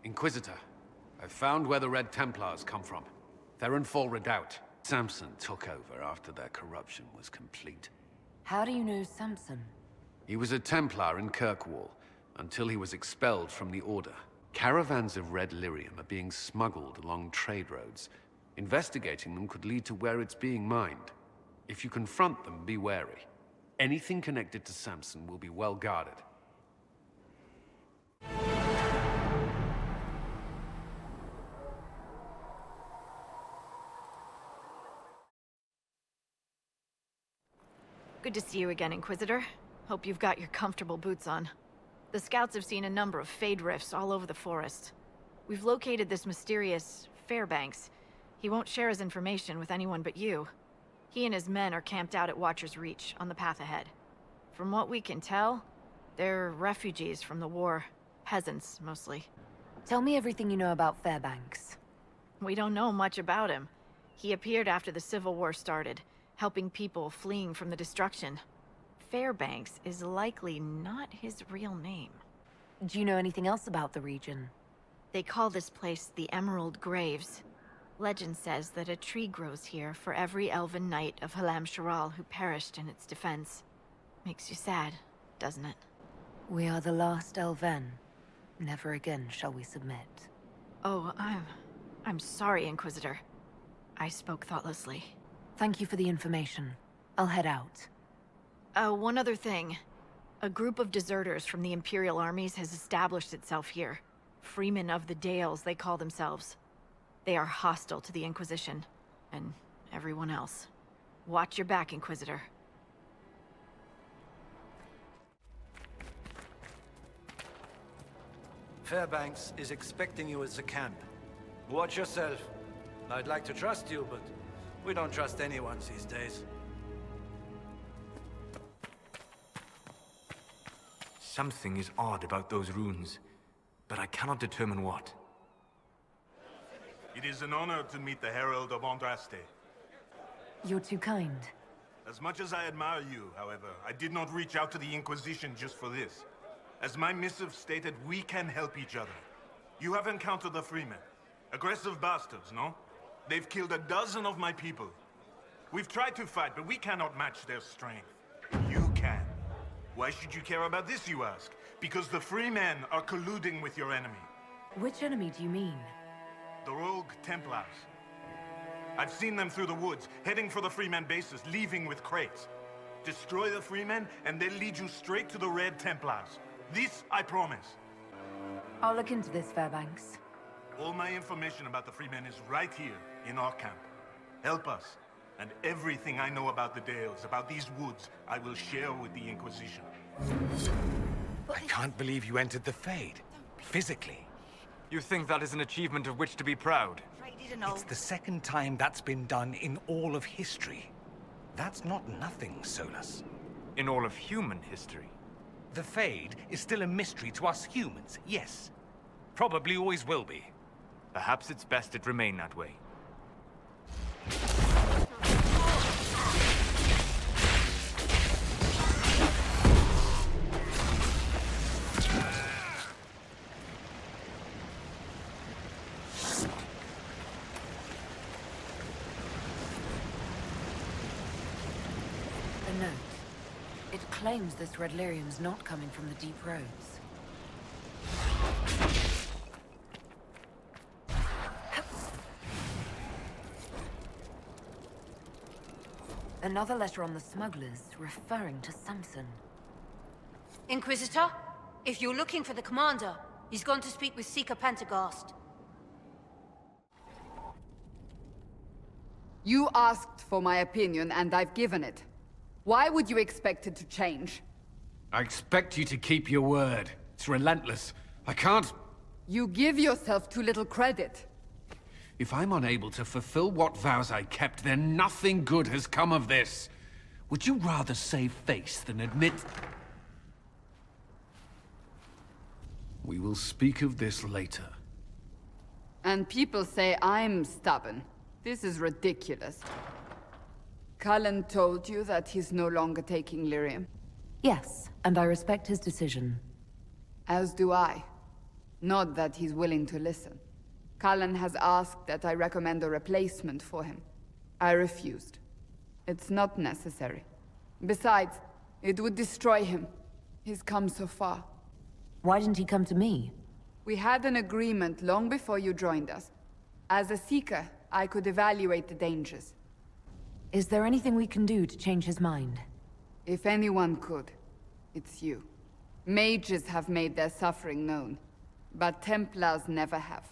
Inquisitor, I've found where the Red Templars come from. They're in full redoubt. Samson took over after their corruption was complete. How do you know Samson? He was a Templar in Kirkwall, until he was expelled from the Order. Caravans of red lyrium are being smuggled along trade roads. Investigating them could lead to where it's being mined. If you confront them, be wary. Anything connected to Samson will be well guarded. Good to see you again, Inquisitor. Hope you've got your comfortable boots on. The scouts have seen a number of fade rifts all over the forest. We've located this mysterious Fairbanks. He won't share his information with anyone but you. He and his men are camped out at Watcher's Reach, on the path ahead. From what we can tell, they're refugees from the war. Peasants, mostly. Tell me everything you know about Fairbanks. We don't know much about him. He appeared after the Civil War started, helping people fleeing from the destruction. Fairbanks is likely not his real name. Do you know anything else about the region? They call this place the Emerald Graves. Legend says that a tree grows here for every elven knight of Halam Sharal who perished in its defense. Makes you sad, doesn't it? We are the last Elven. Never again shall we submit. Oh, I'm sorry, Inquisitor. I spoke thoughtlessly. Thank you for the information. I'll head out. One other thing. A group of deserters from the Imperial armies has established itself here. Freemen of the Dales, they call themselves. They are hostile to the Inquisition, and everyone else. Watch your back, Inquisitor. Fairbanks is expecting you at the camp. Watch yourself. I'd like to trust you, but we don't trust anyone these days. Something is odd about those runes, but I cannot determine what. It is an honor to meet the Herald of Andraste. You're too kind. As much as I admire you, however, I did not reach out to the Inquisition just for this. As my missive stated, we can help each other. You have encountered the Freemen. Aggressive bastards, no? They've killed a dozen of my people. We've tried to fight, but we cannot match their strength. You can. Why should you care about this, you ask? Because the Freemen are colluding with your enemy. Which enemy do you mean? The rogue Templars. I've seen them through the woods, heading for the Freemen bases, leaving with crates. Destroy the Freemen, and they'll lead you straight to the Red Templars. This, I promise. I'll look into this, Fairbanks. All my information about the Freemen is right here, in our camp. Help us, and everything I know about the Dales, about these woods, I will share with the Inquisition. I can't believe you entered the Fade. Physically. You think that is an achievement of which to be proud? It's the second time that's been done in all of history. That's not nothing, Solus. In all of human history? The Fade is still a mystery to us humans, yes. Probably always will be. Perhaps it's best it remain that way. The note. It claims this red lyrium's not coming from the deep roads. Another letter on the smugglers, referring to Samson. Inquisitor, if you're looking for the commander, he's gone to speak with Seeker Pentecost. You asked for my opinion, and I've given it. Why would you expect it to change? I expect you to keep your word. It's relentless. I can't... You give yourself too little credit. If I'm unable to fulfill what vows I kept, then nothing good has come of this. Would you rather save face than admit... We will speak of this later. And people say I'm stubborn. This is ridiculous. Cullen told you that he's no longer taking lyrium? Yes, and I respect his decision. As do I. Not that he's willing to listen. Cullen has asked that I recommend a replacement for him. I refused. It's not necessary. Besides, it would destroy him. He's come so far. Why didn't he come to me? We had an agreement long before you joined us. As a Seeker, I could evaluate the dangers. Is there anything we can do to change his mind? If anyone could, it's you. Mages have made their suffering known, but Templars never have.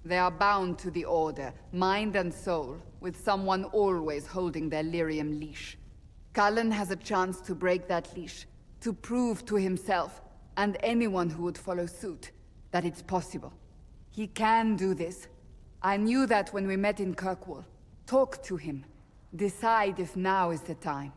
They are bound to the Order, mind and soul, with someone always holding their lyrium leash. Cullen has a chance to break that leash, to prove to himself, and anyone who would follow suit, that it's possible. He can do this. I knew that when we met in Kirkwall. Talk to him. Decide if now is the time.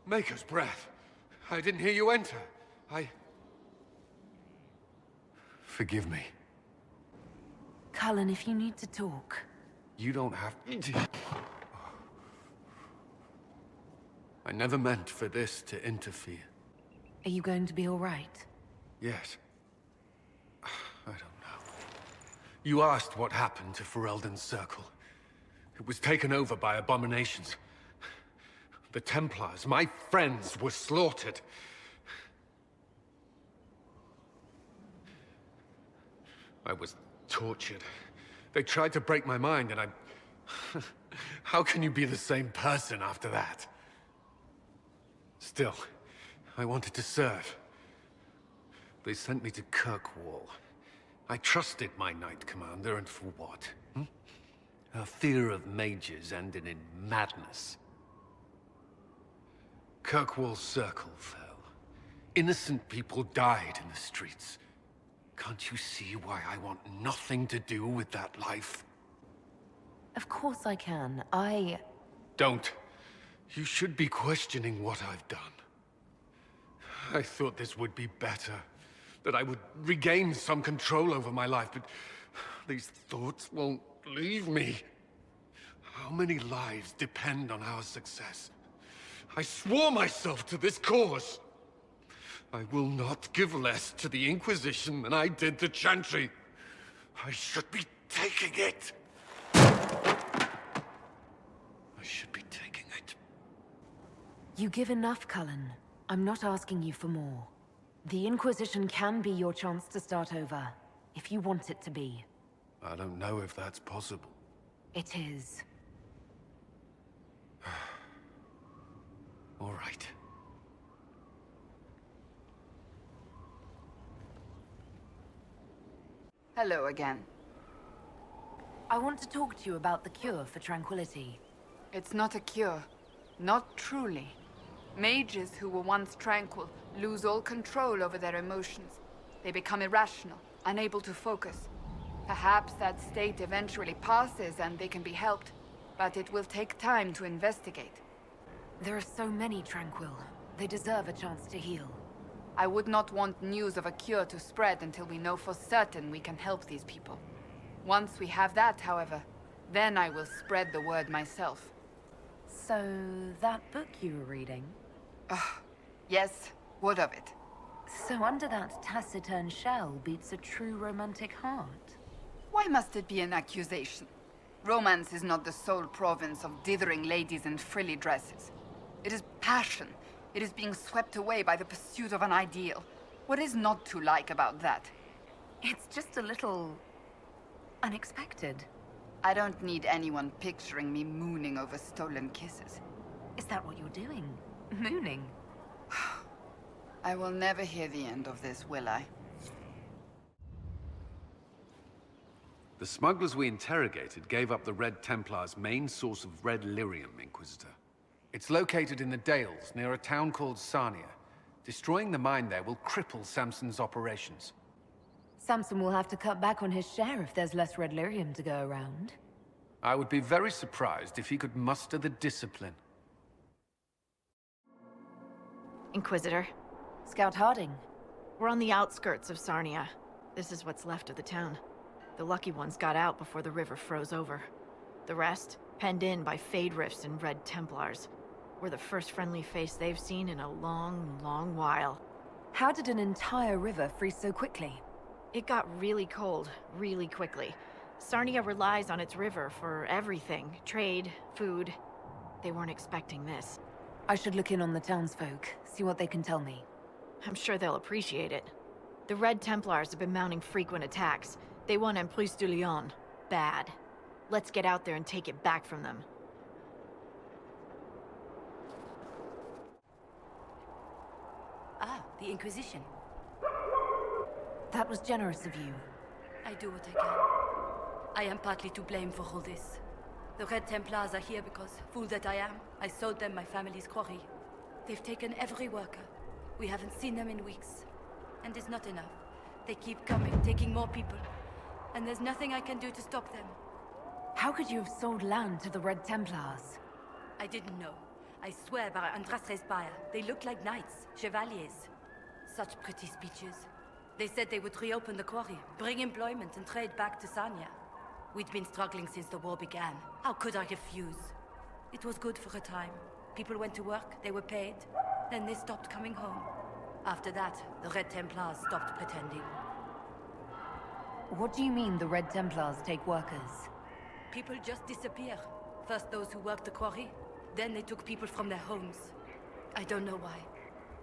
Maker's breath. I didn't hear you enter. Forgive me. Cullen, if you need to talk. You don't have to. I never meant for this to interfere. Are you going to be all right? Yes. I don't know. You asked what happened to Ferelden's circle. It was taken over by abominations. The Templars, my friends, were slaughtered. I was tortured. They tried to break my mind, and I... How can you be the same person after that? Still, I wanted to serve. They sent me to Kirkwall. I trusted my Knight Commander, and for what? Her fear of mages ended in madness. Kirkwall's circle fell. Innocent people died in the streets. Can't you see why I want nothing to do with that life? Of course I can. Don't. You should be questioning what I've done. I thought this would be better. That I would regain some control over my life, but these thoughts won't leave me. How many lives depend on our success? I swore myself to this cause. I will not give less to the Inquisition than I did to Chantry. I should be taking it. I should be taking it. You give enough, Cullen. I'm not asking you for more. The Inquisition can be your chance to start over, if you want it to be. I don't know if that's possible. It is. All right. Hello again. I want to talk to you about the cure for tranquility. It's not a cure. Not truly. Mages who were once tranquil lose all control over their emotions. They become irrational, unable to focus. Perhaps that state eventually passes and they can be helped, but it will take time to investigate. There are so many tranquil. They deserve a chance to heal. I would not want news of a cure to spread until we know for certain we can help these people. Once we have that, however, then I will spread the word myself. So, that book you were reading? Yes, what of it? So under that taciturn shell beats a true romantic heart. Why must it be an accusation? Romance is not the sole province of dithering ladies in frilly dresses. It is passion. It is being swept away by the pursuit of an ideal. What is not to like about that? It's just a little... unexpected. I don't need anyone picturing me mooning over stolen kisses. Is that what you're doing? Mooning? I will never hear the end of this, will I? The smugglers we interrogated gave up the Red Templar's main source of red lyrium, Inquisitor. It's located in the Dales, near a town called Sarnia. Destroying the mine there will cripple Samson's operations. Samson will have to cut back on his share if there's less red lyrium to go around. I would be very surprised if he could muster the discipline. Inquisitor. Scout Harding, We're on the outskirts of Sarnia. This is what's left of the town. The lucky ones got out before the river froze over. The rest, penned in by Fade Rifts and Red Templars. We're the first friendly face they've seen in a long, long while. How did an entire river freeze so quickly? It got really cold, really quickly. Sarnia relies on its river for everything. Trade, food. They weren't expecting this. I should look in on the townsfolk, see what they can tell me. I'm sure they'll appreciate it. The Red Templars have been mounting frequent attacks. They want Emprise de Lyon. Bad. Let's get out there and take it back from them. Ah, the Inquisition. That was generous of you. I do what I can. I am partly to blame for all this. The Red Templars are here because, fool that I am, I sold them my family's quarry. They've taken every worker. We haven't seen them in weeks. And it's not enough. They keep coming, taking more people. And there's nothing I can do to stop them. How could you have sold land to the Red Templars? I didn't know. I swear by Andrastre's Spire, they look like knights, chevaliers. Such pretty speeches. They said they would reopen the quarry, bring employment and trade back to Sarnia. We'd been struggling since the war began. How could I refuse? It was good for a time. People went to work, they were paid. Then they stopped coming home. After that, the Red Templars stopped pretending. What do you mean the Red Templars take workers? People just disappear. First those who worked the quarry, then they took people from their homes. I don't know why.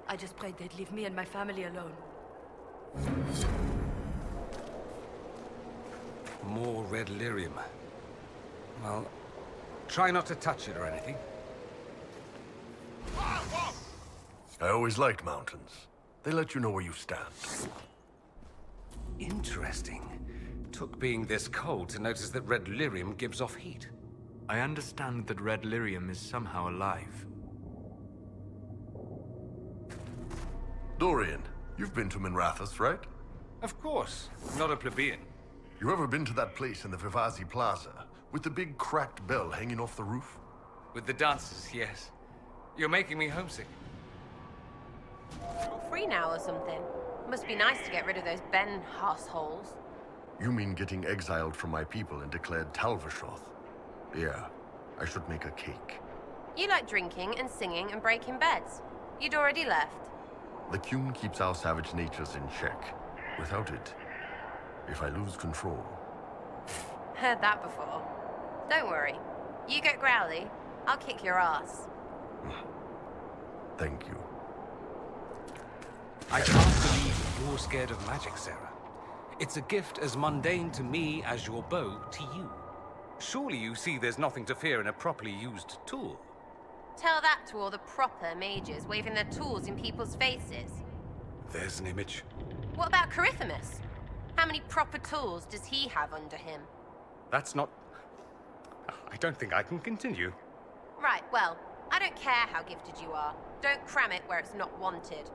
I just prayed they'd leave me and my family alone. More red lyrium. Well, try not to touch it or anything. I always liked mountains. They let you know where you stand. Interesting. Took being this cold to notice that red lyrium gives off heat. I understand that red lyrium is somehow alive. Dorian, you've been to Minrathous, right? Of course. Not a plebeian. You ever been to that place in the Vivazi Plaza, with the big cracked bell hanging off the roof? With the dancers, yes. You're making me homesick. Free now or something? Must be nice to get rid of those Ben holes. You mean getting exiled from my people and declared Talvashoth? Yeah, I should make a cake. You like drinking and singing and breaking beds. You'd already left. The Cune keeps our savage natures in check. Without it, if I lose control... Heard that before. Don't worry. You get growly, I'll kick your ass. Thank you. I can't believe you're scared of magic, Sarah. It's a gift as mundane to me as your bow to you. Surely you see there's nothing to fear in a properly used tool. Tell that to all the proper mages waving their tools in people's faces. There's an image. What about Corythamus? How many proper tools does he have under him? That's not... I don't think I can continue. Right, well, I don't care how gifted you are. Don't cram it where it's not wanted.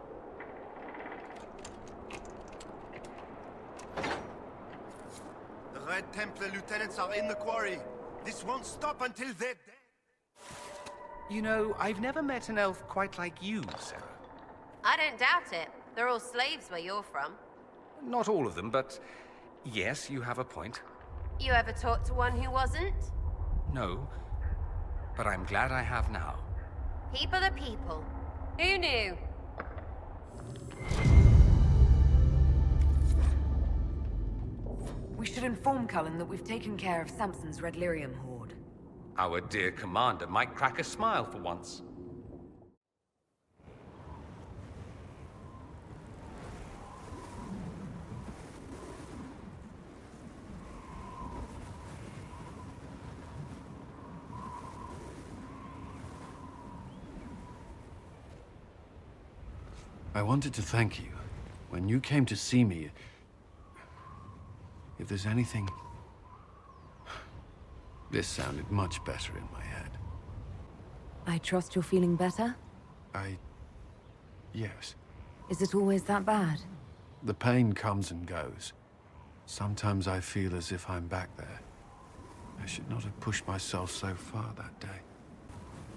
The Red Templar lieutenants are in the quarry. This won't stop until they're dead. You know, I've never met an elf quite like you, Sarah. I don't doubt it. They're all slaves where you're from. Not all of them, but yes, you have a point. You ever talked to one who wasn't? No, but I'm glad I have now. People are people. Who knew? We should inform Cullen that we've taken care of Samson's Red Lyrium hoard. Our dear commander might crack a smile for once. I wanted to thank you. When you came to see me, if there's anything... This sounded much better in my head. I trust you're feeling better? Yes. Is it always that bad? The pain comes and goes. Sometimes I feel as if I'm back there. I should not have pushed myself so far that day.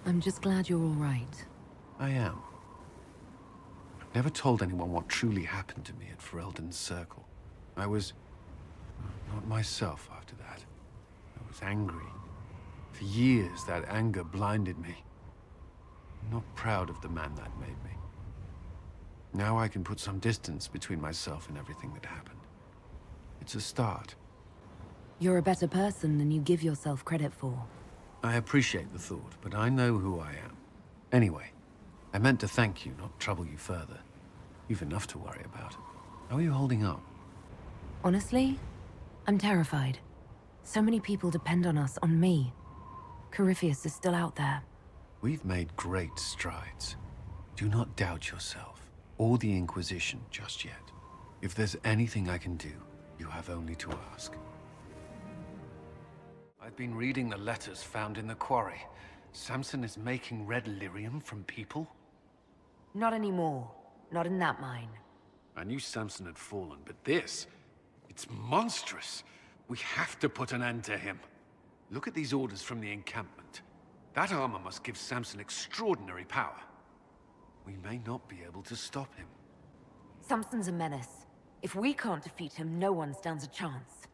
I'm just glad you're all right. I am. Never told anyone what truly happened to me at Ferelden's Circle. I was not myself after that. I was angry. For years, that anger blinded me. I'm not proud of the man that made me. Now I can put some distance between myself and everything that happened. It's a start. You're a better person than you give yourself credit for. I appreciate the thought, but I know who I am. Anyway, I meant to thank you, not trouble you further. You've enough to worry about. How are you holding up? Honestly, I'm terrified. So many people depend on us, on me. Corypheus is still out there. We've made great strides. Do not doubt yourself, or the Inquisition just yet. If there's anything I can do, you have only to ask. I've been reading the letters found in the quarry. Samson is making red lyrium from people? Not anymore. Not in that mine. I knew Samson had fallen, but this... it's monstrous. We have to put an end to him. Look at these orders from the encampment. That armor must give Samson extraordinary power. We may not be able to stop him. Samson's a menace. If we can't defeat him, no one stands a chance.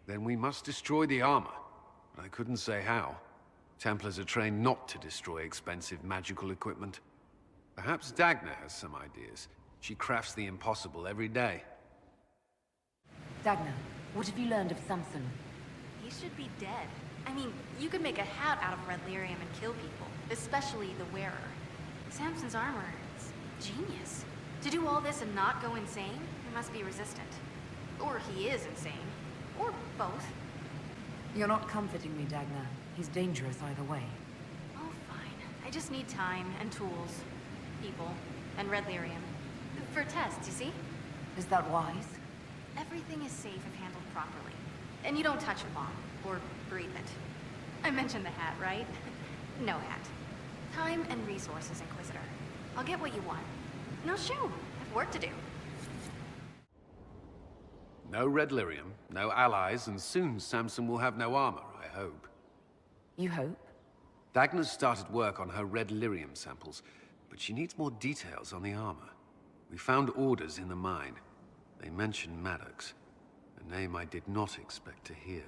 Then we must destroy the armor. But I couldn't say how. Templars are trained not to destroy expensive magical equipment. Perhaps Dagna has some ideas. She crafts the impossible every day. Dagna, what have you learned of Samson? He should be dead. I mean, you could make a hat out of red lyrium and kill people, especially the wearer. Samson's armor is genius. To do all this and not go insane, he must be resistant. Or he is insane. Or both. You're not comforting me, Dagna. He's dangerous either way. Oh, fine. I just need time and tools, people, and red lyrium. For tests, you see? Is that wise? Everything is safe if handled properly. And you don't touch a bomb, or breathe it. I mentioned the hat, right? No hat. Time and resources, Inquisitor. I'll get what you want. No shoe. I have work to do. No red lyrium, no allies, and soon Samson will have no armor, I hope. You hope? Dagna's started work on her red lyrium samples, but she needs more details on the armor. We found orders in the mine. They mention Maddox, a name I did not expect to hear.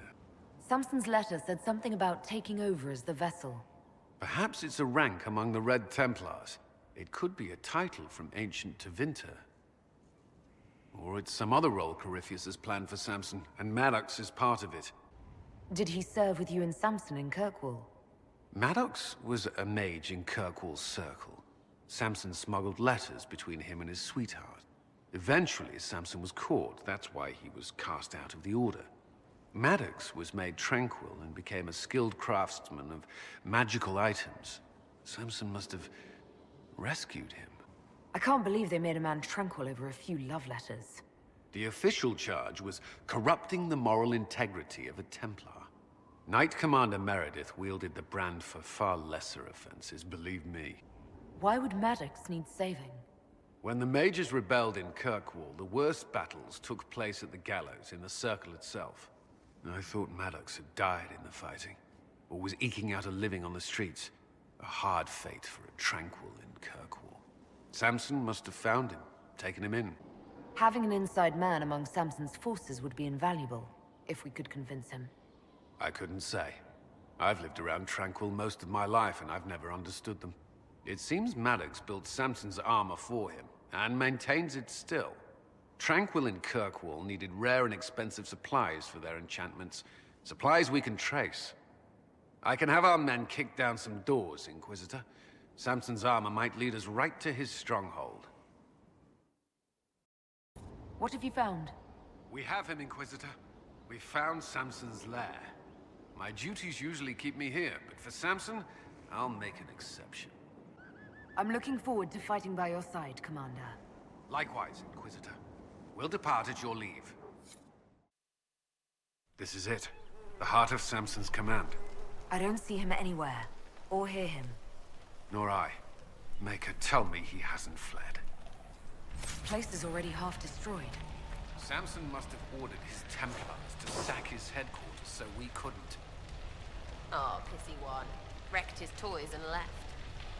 Samson's letter said something about taking over as the vessel. Perhaps it's a rank among the Red Templars. It could be a title from ancient Tevinter. Or it's some other role Corypheus has planned for Samson, and Maddox is part of it. Did he serve with you and Samson in Kirkwall? Maddox was a mage in Kirkwall's circle. Samson smuggled letters between him and his sweetheart. Eventually, Samson was caught. That's why he was cast out of the Order. Maddox was made tranquil and became a skilled craftsman of magical items. Samson must have rescued him. I can't believe they made a man tranquil over a few love letters. The official charge was corrupting the moral integrity of a Templar. Knight Commander Meredith wielded the brand for far lesser offenses, believe me. Why would Maddox need saving? When the mages rebelled in Kirkwall, the worst battles took place at the gallows in the circle itself. I thought Maddox had died in the fighting, or was eking out a living on the streets. A hard fate for a tranquil in Kirkwall. Samson must have found him, taken him in. Having an inside man among Samson's forces would be invaluable, if we could convince him. I couldn't say. I've lived around Tranquil most of my life, and I've never understood them. It seems Maddox built Samson's armor for him, and maintains it still. Tranquil and Kirkwall needed rare and expensive supplies for their enchantments. Supplies we can trace. I can have our men kick down some doors, Inquisitor. Samson's armor might lead us right to his stronghold. What have you found? We have him, Inquisitor. We found Samson's lair. My duties usually keep me here, but for Samson, I'll make an exception. I'm looking forward to fighting by your side, Commander. Likewise, Inquisitor. We'll depart at your leave. This is it. The heart of Samson's command. I don't see him anywhere, or hear him. Nor I. Maker, tell me he hasn't fled. The place is already half destroyed. Samson must have ordered his Templars to sack his headquarters so we couldn't. Oh, pissy one. Wrecked his toys and left.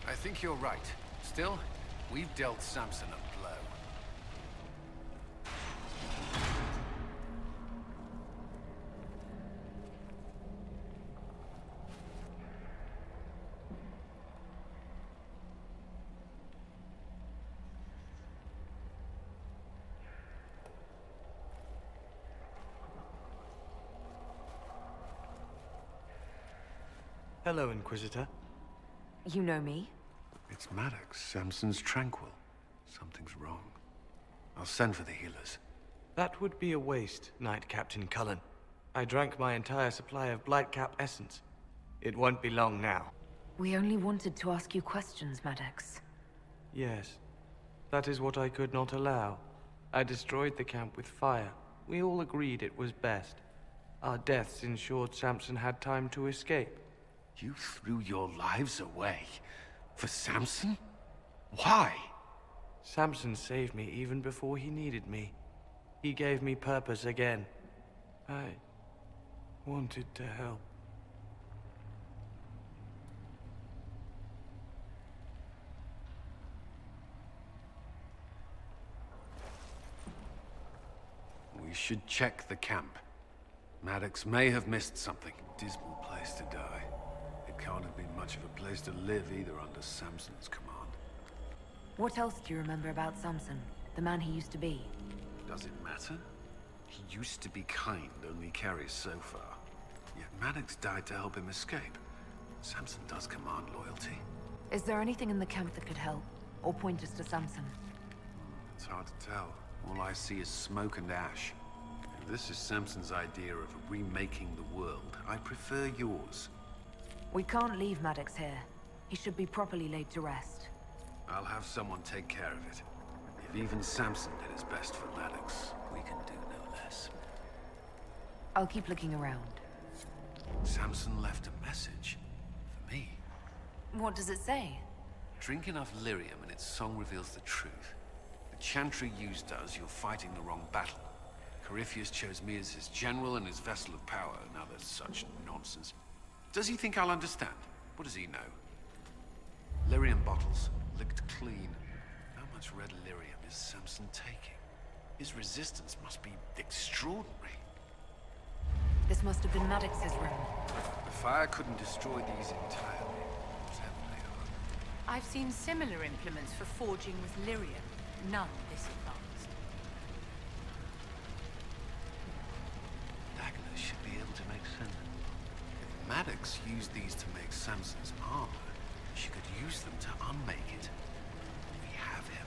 I think you're right. Still, we've dealt Samson a blow. Hello, Inquisitor. You know me? It's Maddox, Samson's tranquil. Something's wrong. I'll send for the healers. That would be a waste, Knight Captain Cullen. I drank my entire supply of Blightcap essence. It won't be long now. We only wanted to ask you questions, Maddox. Yes. That is what I could not allow. I destroyed the camp with fire. We all agreed it was best. Our deaths ensured Samson had time to escape. You threw your lives away? For Samson? Why? Samson saved me even before he needed me. He gave me purpose again. I wanted to help. We should check the camp. Maddox may have missed something. Dismal place to die. It can't have been much of a place to live either under Samson's command. What else do you remember about Samson, the man he used to be? Does it matter? He used to be kind, only carries so far. Yet Maddox died to help him escape. Samson does command loyalty. Is there anything in the camp that could help? Or point us to Samson? It's hard to tell. All I see is smoke and ash. If this is Samson's idea of remaking the world, I prefer yours. We can't leave Maddox here. He should be properly laid to rest. I'll have someone take care of it. If even Samson did his best for Maddox, we can do no less. I'll keep looking around. Samson left a message. For me. What does it say? Drink enough lyrium and its song reveals the truth. The chantry used does, you're fighting the wrong battle. Corypheus chose me as his general and his vessel of power, and other such nonsense. Does he think I'll understand? What does he know? Lyrium bottles, licked clean. How much red lyrium is Samson taking? His resistance must be extraordinary. This must have been Maddox's room. The fire couldn't destroy these entirely. Whatever they are. I've seen similar implements for forging with lyrium. None this advanced. Daggers should be able to make sense. If Maddox used these to make Samson's armor, she could use them to unmake it. We have him.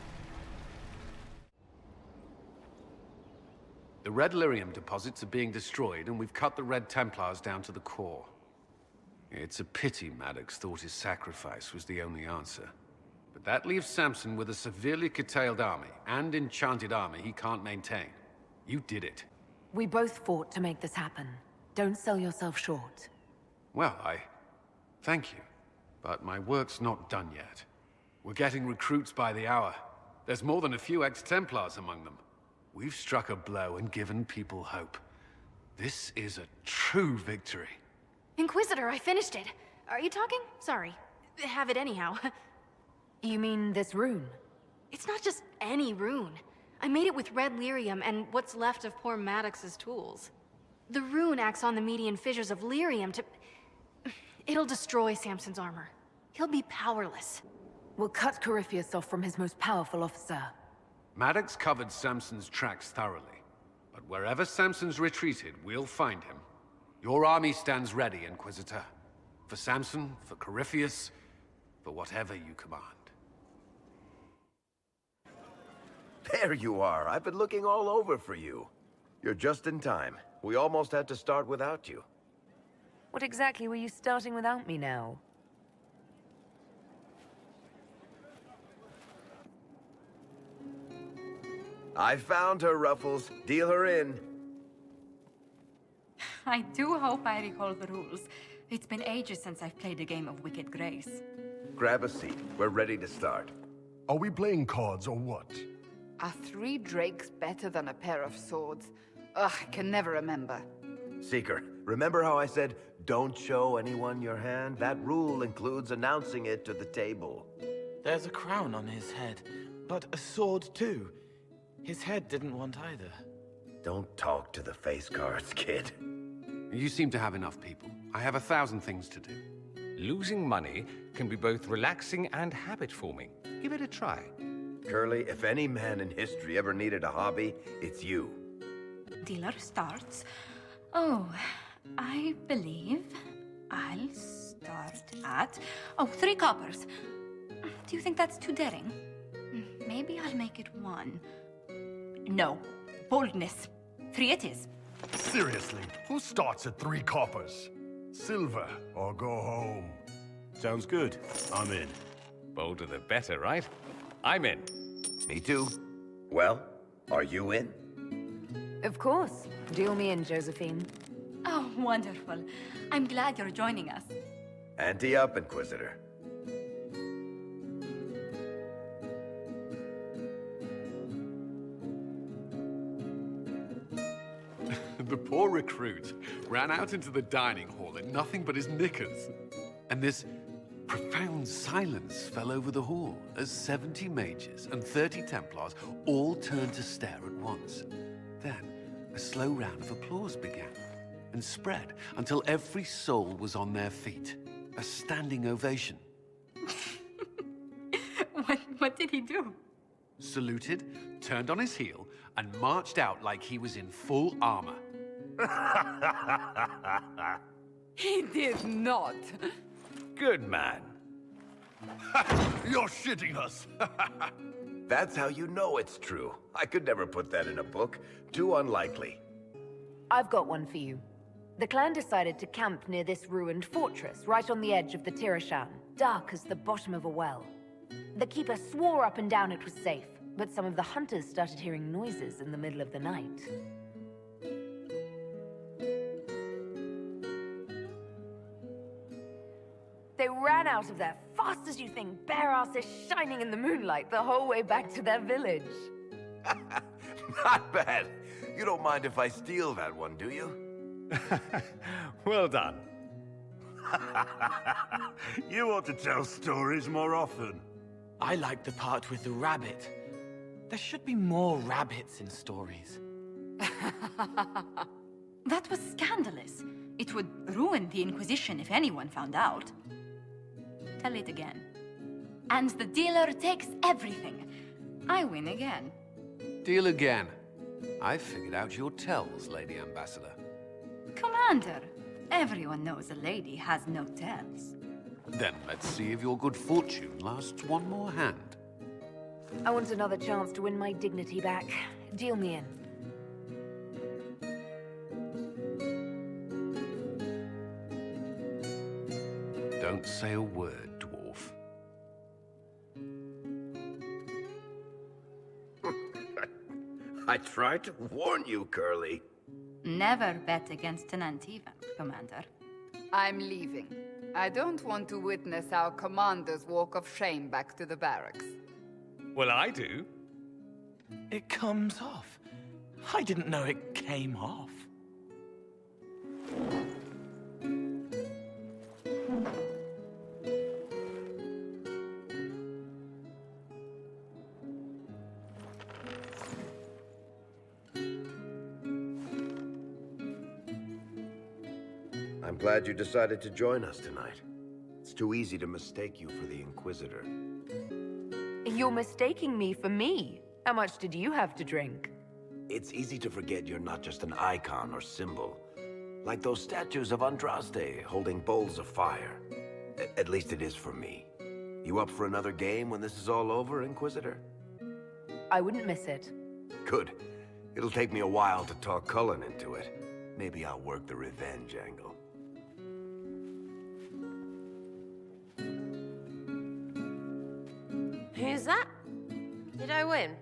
The red lyrium deposits are being destroyed, and we've cut the Red Templars down to the core. It's a pity Maddox thought his sacrifice was the only answer. But that leaves Samson with a severely curtailed army, and enchanted army he can't maintain. You did it. We both fought to make this happen. Don't sell yourself short. Well, thank you. But my work's not done yet. We're getting recruits by the hour. There's more than a few ex-Templars among them. We've struck a blow and given people hope. This is a true victory. Inquisitor, I finished it. Are you talking? Sorry. Have it anyhow. You mean this rune? It's not just any rune. I made it with red lyrium and what's left of poor Maddox's tools. The rune acts on the median fissures of lyrium to... It'll destroy Samson's armor. He'll be powerless. We'll cut Corypheus off from his most powerful officer. Maddox covered Samson's tracks thoroughly. But wherever Samson's retreated, we'll find him. Your army stands ready, Inquisitor. For Samson, for Corypheus, for whatever you command. There you are. I've been looking all over for you. You're just in time. We almost had to start without you. What exactly were you starting without me now? I found her, Ruffles. Deal her in. I do hope I recall the rules. It's been ages since I've played a game of Wicked Grace. Grab a seat. We're ready to start. Are we playing cards or what? Are 3 drakes better than a pair of swords? Ugh, I can never remember. Seeker, remember how I said, don't show anyone your hand? That rule includes announcing it to the table. There's a crown on his head. But a sword too. His head didn't want either. Don't talk to the face cards, kid. You seem to have enough people. I have 1,000 things to do. Losing money can be both relaxing and habit-forming. Give it a try. Curly, if any man in history ever needed a hobby, it's you. Dealer starts. Oh, I believe I'll start at... Oh, 3 coppers. Do you think that's too daring? Maybe I'll make it 1. No. Boldness. 3 it is. Seriously, who starts at 3 coppers? Silver or go home. Sounds good. I'm in. Bolder the better, right? I'm in. Me too. Well, are you in? Of course. Deal me in, Josephine. Oh, wonderful. I'm glad you're joining us. Ante up, Inquisitor. The poor recruit ran out into the dining hall in nothing but his knickers. And this profound silence fell over the hall as 70 mages and 30 Templars all turned to stare at once. Then, a slow round of applause began and spread until every soul was on their feet. A standing ovation. What did he do? Saluted, turned on his heel, and marched out like he was in full armor. He did not. Good man. You're shitting us. That's how you know it's true. I could never put that in a book. Too unlikely. I've got one for you. The clan decided to camp near this ruined fortress, right on the edge of the Tirashan, dark as the bottom of a well. The keeper swore up and down it was safe, but some of the hunters started hearing noises in the middle of the night. They ran out of there fast as you think, bare asses shining in the moonlight the whole way back to their village. Not bad. You don't mind if I steal that one, do you? Well done. You ought to tell stories more often. I like the part with the rabbit. There should be more rabbits in stories. That was scandalous. It would ruin the Inquisition if anyone found out. Tell it again. And the dealer takes everything. I win again. Deal again. I figured out your tells, Lady Ambassador. Commander, everyone knows a lady has no tells. Then let's see if your good fortune lasts one more hand. I want another chance to win my dignity back. Deal me in. Don't say a word, dwarf. I tried to warn you, Curly. Never bet against an Antivan, Commander. I'm leaving. I don't want to witness our commander's walk of shame back to the barracks. Well, I do. It comes off. I didn't know it came off. I'm glad you decided to join us tonight. It's too easy to mistake you for the Inquisitor. You're mistaking me for me. How much did you have to drink? It's easy to forget you're not just an icon or symbol. Like those statues of Andraste holding bowls of fire. At least it is for me. You up for another game when this is all over, Inquisitor? I wouldn't miss it. Good. It'll take me a while to talk Cullen into it. Maybe I'll work the revenge angle. Who's that? Did I win?